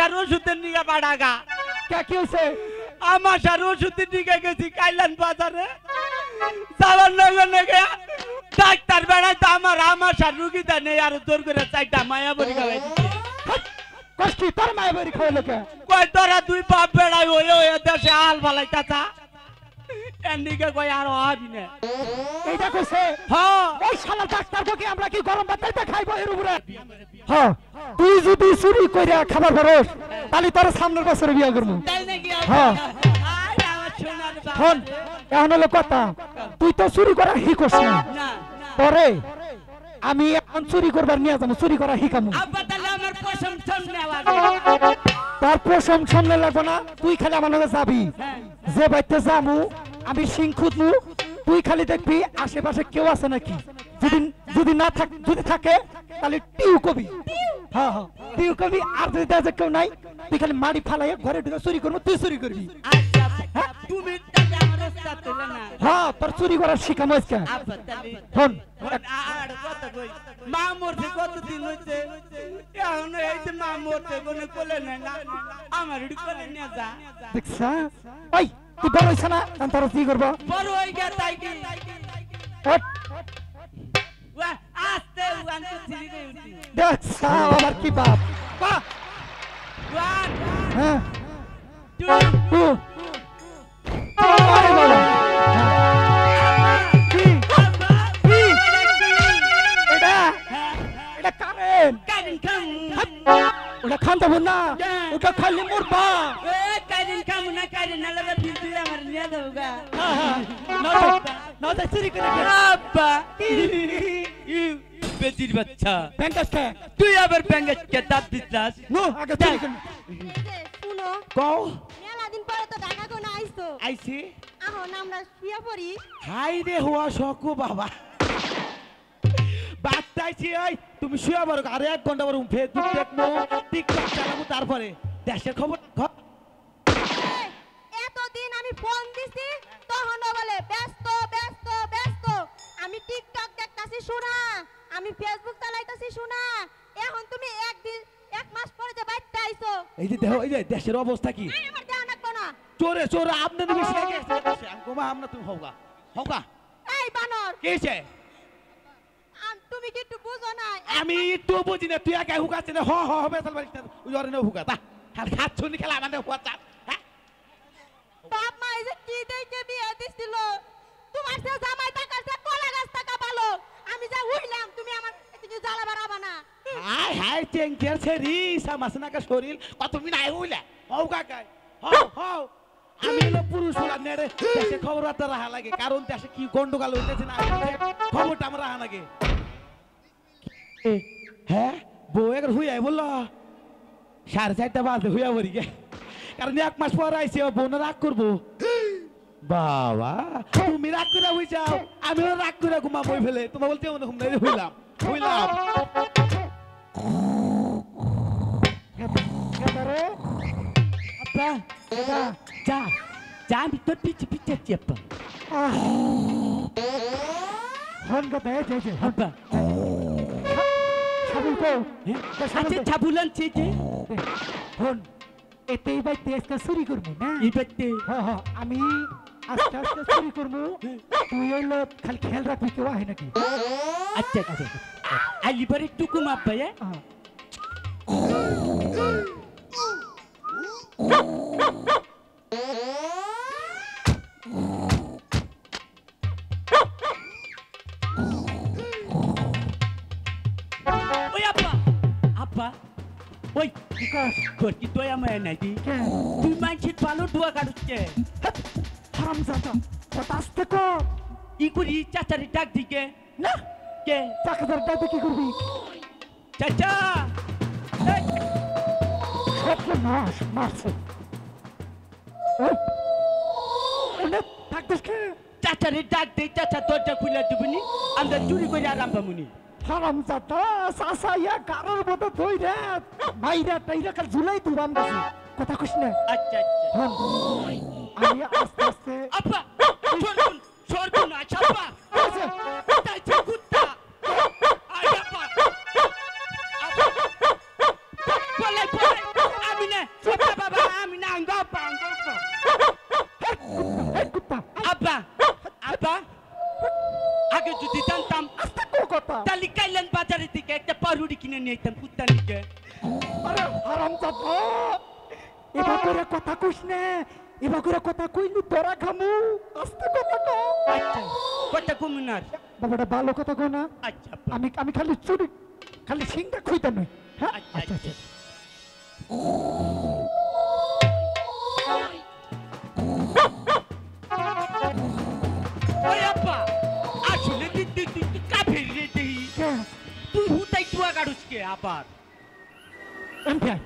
আমাশার ওষুধের নিগা বাড়াগা কি হয়েছে? আমাশার ওষুধের নিগা গেছি কাইলান বাজারে যাওয়ার লগে লগে ডাক্তার বেড়াই তো আমার আমাশার রুগীটা নেই আর জোর করে চাইটা মায়া বড়ি খাওয়াই দিচ্ছে কষ্টি তোর মায়া বড়ি খাওয়াইলো কে? কয় তোরা দুই বাপ বেড়াই ওই দেশে আল ভালাই চাচা এন্ডিকে কয় আর হবি না এইটা কইছে? হ্যাঁ ওই শালা ডাক্তার কে আমরা কি গরম ভাত খাইতে খাইবো এর উপরে? হ্যাঁ তুই যদি চুরি কইরা খাবার পারোস তাহলে তোর সামনের বছরে বিয়া করবো। তাই নাকি হ্যাঁ আরে আমার সোনার বাবা শোন এখন হলো কথা তুই তো চুরি করা শিখোস না না পরে আমি এখন চুরি করবার নিয়ে যাবো চুরি করা শিখামু আব্বা তাহলে আমার পছন্দ শোন নেওয়া তার প্রশম সামনে লাগবো না তুই খালি আমার লগে যাবি যে বাইতে যামু আমি সিং খুঁজমু তুই খালি দেখবি আশেপাশে কেউ আছে নাকি যদি যদি না থাক যদি থাকে তাহলে টিউ কবি হ্যাঁ হ্যাঁ টিউ কবি আর যদি দেখে কেউ নাই তুই খালি মাটি ফালাই ঘরে ঢুকে চুরি করবো তুই চুরি করবি আচ্ছা তুমি তাহলে আমার ওস্তাদ হলে না হ্যাঁ তোর চুরি করার শিখামো আজকে আব্বা তাহলে শোন আর কত কই মা মরছে কতদিন হইছে এখন এই যে মা মরছে কোনে কোলে নেয় না আমার একটু কোলে নিয়ে যা দেখছা ওই তুই বড় হইছ না তোর কি করবো বড় হই গে তাই কি ওঠ ওয়া আস্তে ওয়ান টু থ্রি রে উঠি দেখছা আমার কি বাপ বাহ ওয়ান হ্যাঁ টু টু আরে বাবা কি কি এটা এটা কারেন্ট কারিন খাম ওটা খান দেবো না ওটা খালি মুরবা এ কারিন খাম না কারিন না লাগে বিলু আমার নিয়ে দাওগা না চুরি করে আব্বা ইউ বেজির বাচ্চা ব্যাংকাসকে তুই আবার ব্যাঙ্গে দাঁত দিতাস নো আগে চুরি করে শুনো কও মেলা দিন পরে তো ঢাকা কোন আইছো আইছি এখন আমরা শুয়ে পড়ি হাই রে হওয়া শকু বাবা বাচ্চাইছি ওই তুমি শুয়ে পড়ো আরে 1 ঘন্টা পর ফেসবুক দেখবো টিকটক চালাবো তারপরে দেশের খবর এতদিন আমি ফোন দিছি তখন বলে ব্যস্ত ব্যস্ত ব্যস্ত আমি টিকটক দেখতাছি শোনা আমি ফেসবুক চালাইতাছি শোনা এখন তুমি এক মাস পরে যে বাইতে আইছো এই যে দেখো এই যে দেশের অবস্থা কি আরে আমার দেহ রাখবো না চোরে চোরে আপনাদের বেশি লাগে গোমা আমরা তুমি হওগা হওগা এই বানর কিছে তুমি কি একটু বুঝো না আমি তো বুঝি না তুই একা হুকাছে না হ হ হবে তাহলে বাড়িতে ওই অরে না হুকা তা খালি খাচ্ছনি খেলা আমাদের হুকা হ্যাঁ বাপ মা এই যে কি দেখে বিয়ে দিছিল তোমার সে জামাই টাকার সে কলা গাছ টাকা ভালো আমি যা হইলাম তুমি আমার কিছু জ্বালা বাড়াবা না হাই হাই চেঙ্কের ছেড়ি সামাসনাকা শরীর কত মিন আই হইলা হও কাকাই হও হও আমি হলো পুরুষ হলাম নেড়ে দেশে খবর বার্তা রাখা লাগে কারণ দেশে কি গন্ডগোল হইতেছে না খবরটা আমরা রাখা লাগে হ্যাঁ বউ একবার হুইয়াই বললো 4:30 বাজে হুইয়া বলি গে কারণ 1 মাস পর আইসি বোন রাগ করবো বাবা তুমি রাগ করে হই যাও আমিও রাগ করে ঘুমা বই ফেলে তোমার বলতে মনে ঘুম নাই হইলাম হইলাম আপা যা যা আমি তোর পিছে পিছে চেপ হন কথা এই যে আপা সাবুল কো আচ্ছা ছাবুলান চেয়ে হন এতেই ভাই তেজটা চুরি করবো না ইবাতে হ্যাঁ হ্যাঁ আমি আস্তে আস্তে চুরি করবো তুই হইলো খালি খেয়াল রাখবি কেউ আহে নাকি আচ্ছা আচ্ছা আলিবার একটু কম আপা ওই আপা আপা ওই তোর কি দয়া মায়া নাকি তুই মানছিস ভালো দোয়া কাটুচ্ছে হারামজাদা কথা আস্তে কো ই করি চাচারি ডাক দিকে না কে চাকাদার ডাকে কি করবি চাচা সব মাস মারছে থাকতিস কে চাচারি ডাক দে চাচা দরজা খুলে দিবনি আমরা চুরি করে আরাম পামুনি হারামজাদা সাসা ইয়া কারোর মতো ধই রে মাইরা টাইরা কাল ঝুলাই তুরাম গেছে কথা কইস না আচ্ছা আচ্ছা আমি আস্তে আস্তে আপা সরবুন না চাপা তাই কুত্তা আই আপা বলে বলে আমি আমি না বাবা আমি না আব্বা কুত্তা আব্বা আব্বা আগে যদি জানতাম আস্তে কো কথা তাহলে কাইলান বাজারে থেকে একটা পাউরুটি কিনে নিয়ে যেতাম কুত্তা নিকে আরে হারামজাদা এবার করে কথা কইস না এবার করে কথা কইলু তোরা খামু আস্তে কথা কো আচ্ছা কথা কমুনার বাবাটা ভালো কথা কো না আচ্ছা আব্বা আমি খালি চুরি খালি সিংটা খুইতা নই হ্যাঁ আচ্ছা, আচ্ছা আচ্ছা ওই আব্বা আসলে তুই কাফের রে দেই কে তুই হুতাই তুয়া গাড়ুস কে আবার এমপিআই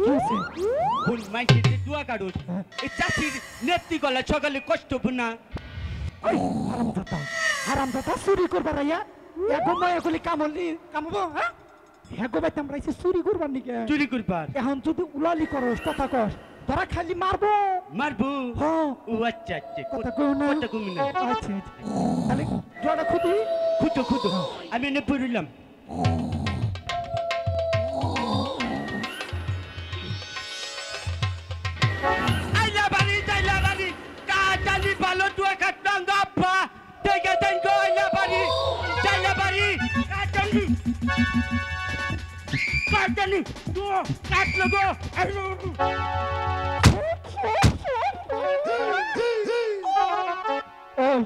কিছে কোন মাইকে তুয়া গাড়ুস এই চাষির নেত্রী গলা সকালে কষ্ট বুনা ওই হারামজাদা চুরি করবার আইয়া এগো মায়া কলি কামবো হ্যাঁ হেগো বাইতাম রাইছে চুরি করবার নিকে চুরি করবার এখন যদি উলালি করস কথা কস তোরা খালি মারবো মারবো হ্যাঁ ও আচ্ছা আচ্ছা কথা কই না কথা কমুনা আচ্ছা আচ্ছা তাহলে জোড়া খুদি খুঁজো আমি এনে পড়লাম আইলা বাড়ি কাটালি ভালো তুই কাটলাম গাপ্পা থেকে দেন গো আইলা বাড়ি কাটালি তো কাটলো গো ওই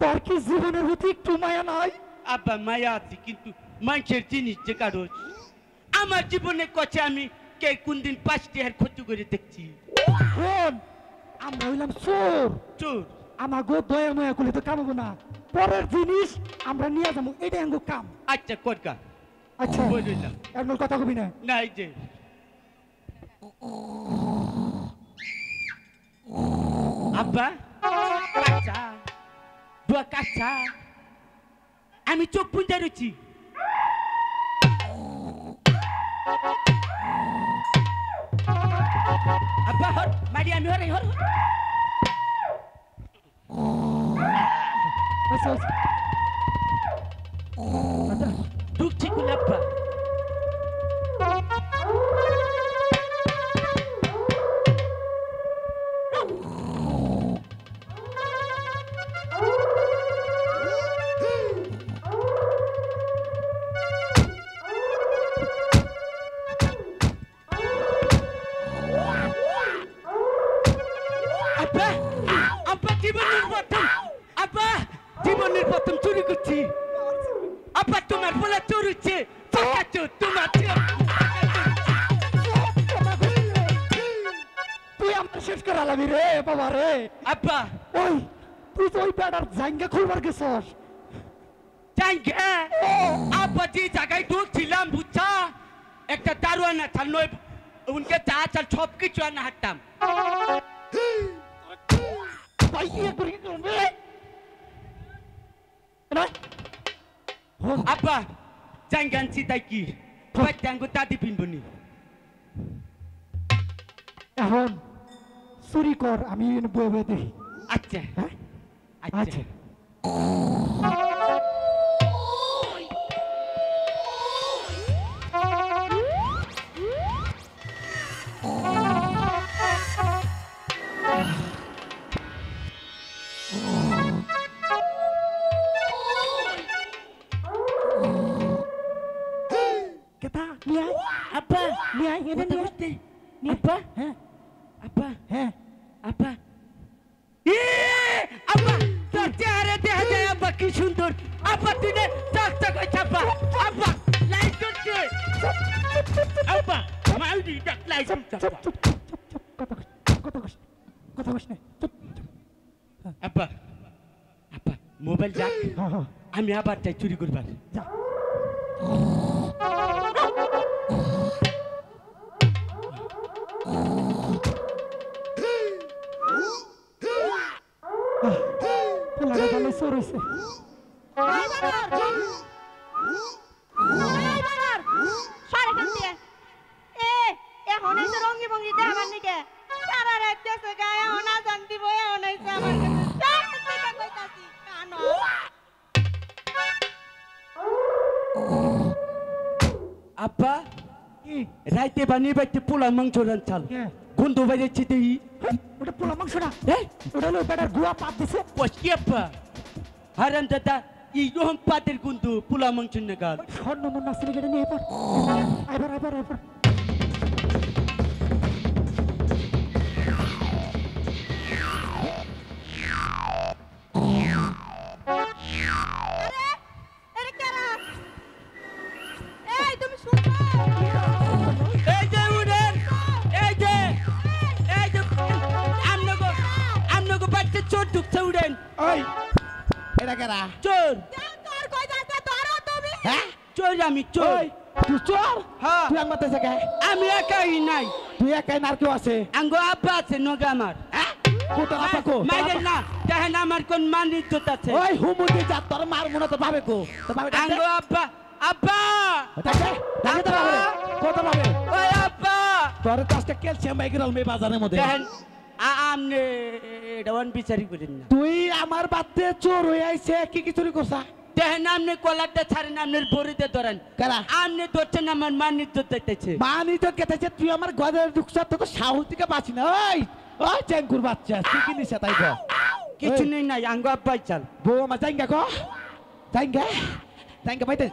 তোর কি জীবনের প্রতি একটু মায়া নাই আব্বা মায়া আছে কিন্তু মানুষের জিনিস যে কারো আমার জীবনে কছে আমি কে কোন দিন 5 টাকার ক্ষতি করে দেখছি শোন আমরা হইলাম চোর চোর আমার গো দয়া ময়া করলে তো কামাবো না পরের জিনিস আমরা নিয়ে যাবো এটা আঙ্গো কাম আচ্ছা করকা আচ্ছা বলিলাম এর কথা কবি না না এই যে আব্বা কাঁচা দুয়া কাঁচা আমি চোখ পুঁজা রয়েছি আব্বা হর মারি আমি হর হর আচ্ছা আচ্ছা ঢুকছি কোন আব্বা জীবনের প্রথম চুরি করছি আব্বা তোমার বলে চোর হচ্ছে তোমার তুই আমার শেষ করে আলাবি রে বাবা রে আব্বা ওই তুই তো ওই প্যাডার জাঙ্গা খুলবার গেছস জাঙ্গে আব্বা যে জায়গায় ঢুকছিলাম বুঝছা একটা দারোয়ান আছে নয় উনকে চা চাল সব কিছু আনা হাঁটতাম ভাই কি করি তুমি না আব্বা জাঙ্গান সিতাই কি বাচ্চাঙ্গো দাদি পিনবনি এখন চুরি কর আমি বয়ে বয়ে দেখি আচ্ছা হ্যাঁ আচ্ছা কেতা নিয়ে আয় আব্বা নিয়ে আয় এনে নিয়ে আয় নিয়ে আব্বা হ্যাঁ আব্বা হ্যাঁ আব্বা আব্বা তোর চেহারা দেখা যায় আব্বা কি সুন্দর আব্বা তুই না চাকটা কই চাপা আব্বা লাইট করছে আব্বা মাউডি ডাক লাইট চাপা কথা কস না চুপ আব্বা আব্বা মোবাইল যাক হ্যাঁ হ্যাঁ আমি আবার যাই চুরি করবার যা পোলারে ভালো চোর হয়েছে এখন এসে রঙ্গি ভঙ্গি দেখাবার নিকে সারা রাত দেশে গায়ে অনা জানতি বই অনাইছে আমার কাছে কইতাছি কানো আব্বা কি রাইতে বানিয়ে বাইতে পোলা মাংস রান্তাল হ্যাঁ। গন্ধ বাইরেছে তুই ওটা পোলা মাংস না হ্যাঁ ওটা হলো বেটার গুয়া পাত দিছে পচকি আব্বা হারাম দাদা এই রকম পাতের গন্ধ পোলা মাংস নাগাল স্বর্ণ মন নাচলে কেটে নিয়ে এবার আরে এটা কারা এই তুমি শুনছো এই যে উড়েন এই যে আমনগো বাচ্চা চোর ঢুকছে উড়েন ওই এটা কেরা চোর তোর কই যাচ্ছে ধরো তুমি হ্যাঁ চোর আমি চোর ওই তুই চোর হ্যাঁ তুই আমার দেশে কে আমি একাই নাই তুই একাই নার কেউ আছে আঙ্গো আব্বা আছে নগা আমার কোথাও আপা কো মাইরেন না দেখেন আমার কোন মান ইজ্জত আছে ওই হুমুদি যা তোর মার মনে তো ভাবে কো তো ভাবে আঙ্গো আব্বা আব্বা ডাকে ডাকে তো ভাবে কত ভাবে ওই আব্বা তোর কাছে ক্যালসিয়াম মাইগ্রেল মে বাজারের মধ্যে দেখেন আমনে এটা ওয়ান বিচারি করেন না তুই আমার বাতে চোর হয়ে আইছে কি কি চুরি করছা দেখেন আপনি কলারটা ছাড়েন আপনার বড়িতে ধরেন কারা আপনি ধরছেন আমার মান ইজ্জত দেখতেছে মানি তো কেটেছে তুই আমার ঘরে ঢুকছা তো সাহস থেকে বাঁচি না ওই ওই চেঙ্কুর বাচ্চা তুই কি নিছে তাই কো কিছু নেই নাই আঙ্গো আব্বাই চাল বউ আমার জাঙ্গা কো জাঙ্গা জাঙ্গা পাইতে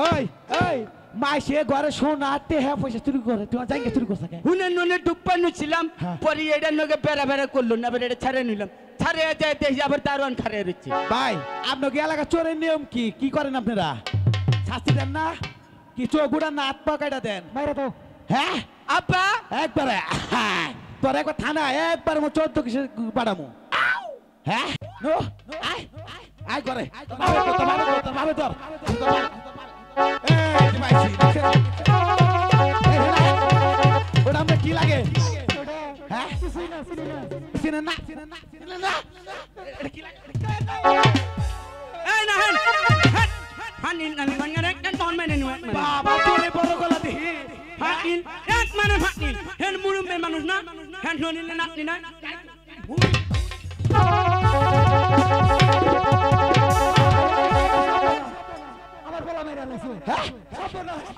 ওই ওই মাইসে ঘরে সোনা টেহা পয়সা চুরি করে তুই জাঙ্গা চুরি করছ কে হুনে নুনে ডুপ্পানো ছিলাম হ্যাঁ। পরে এটা নগে বেড়া বেড়া করলো না বেড়া এটা ছাড়ে নিলাম ছাড়ে যায় দেখি আবার দারোয়ান খারে রয়েছে ভাই আপনাকে এলাকা চোরের নিয়ম কি কি করেন আপনারা শাস্তি দেন না কি চোখ গুড়া না হাত পা কাটা দেন বাইরে তো হ্যাঁ আব্বা একবারে তোর একবার থানা একবার মো 14 কিসে পাড়ামু হ্যাঁ নো আয় আয় করে ভাবে তোর এই মাইছি ওটা আমরা কি লাগে হ্যাঁ চিনে না এটা কি লাগে এই না হেন হানি নানি গঙ্গা রে কেন তখন মানে নুয়ে বাবা তোরে বড় গলা দিহি হাকিল এক মানে হাকিল হেন মুরুমে মানুষ না হেন ননিলে নাতনি না আমার বলা মেরে লাইছে হ্যাঁ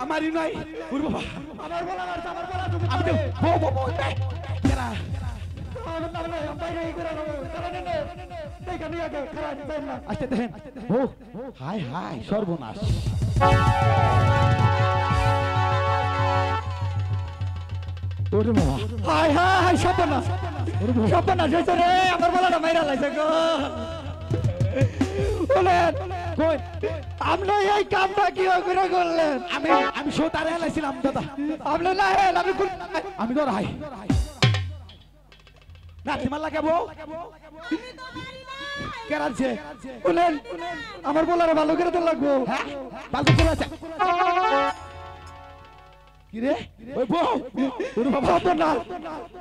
আমারই নাই ওর বাবা আমার বলা মারছে আমার বলা তুমি আমি বো কেরা আমার নাম নাই আমি বাইরে করে নেবো কারণ নে দেখা নিয়ে আগে খারাপ দেন না আসতে দেখেন ও হাই হাই সর্বনাশ ওরে বাবা হাই হাই সপনা যাইছে রে আমার বলাটা মাইরা লাইছে গো বলেন কই আপনি এই কামটা কি করে করলেন আমি আমি সোতারে লাইছিলাম দাদা আপনি না হেন আমি আমি ধর হাই না তোমার লাগে বউ কেরাছে বলেন আমার বলাটা ভালো করে তো লাগবো হ্যাঁ বালু করে আছে কি রে ওই বউ ওরে বাবা সপনা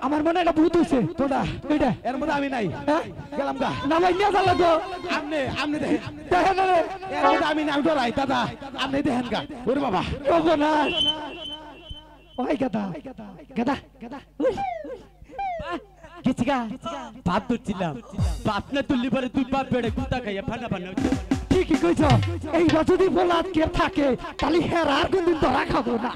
আমার মনে একটা ভূত হইছে তোরা এইটা এর মধ্যে আমি নাই হ্যাঁ গেলাম গা নামাই নিয়ে যাল লাগবো আমনে দেখেন দেখেন রে এর মধ্যে আমি নাই ডরাই দাদা আপনি দেখেন গা ওরে বাবা সপনা ওই গাদা গাদা গেছি গা ভাত ধরছিলাম ভাত না তুললি পরে তুই বাপ বেড়ে কুতা খাইয়া ফানা ফানা কি কইছ এই যদি বলাত কে থাকে তাহলে হের আর কোনদিন ধরা খাবো না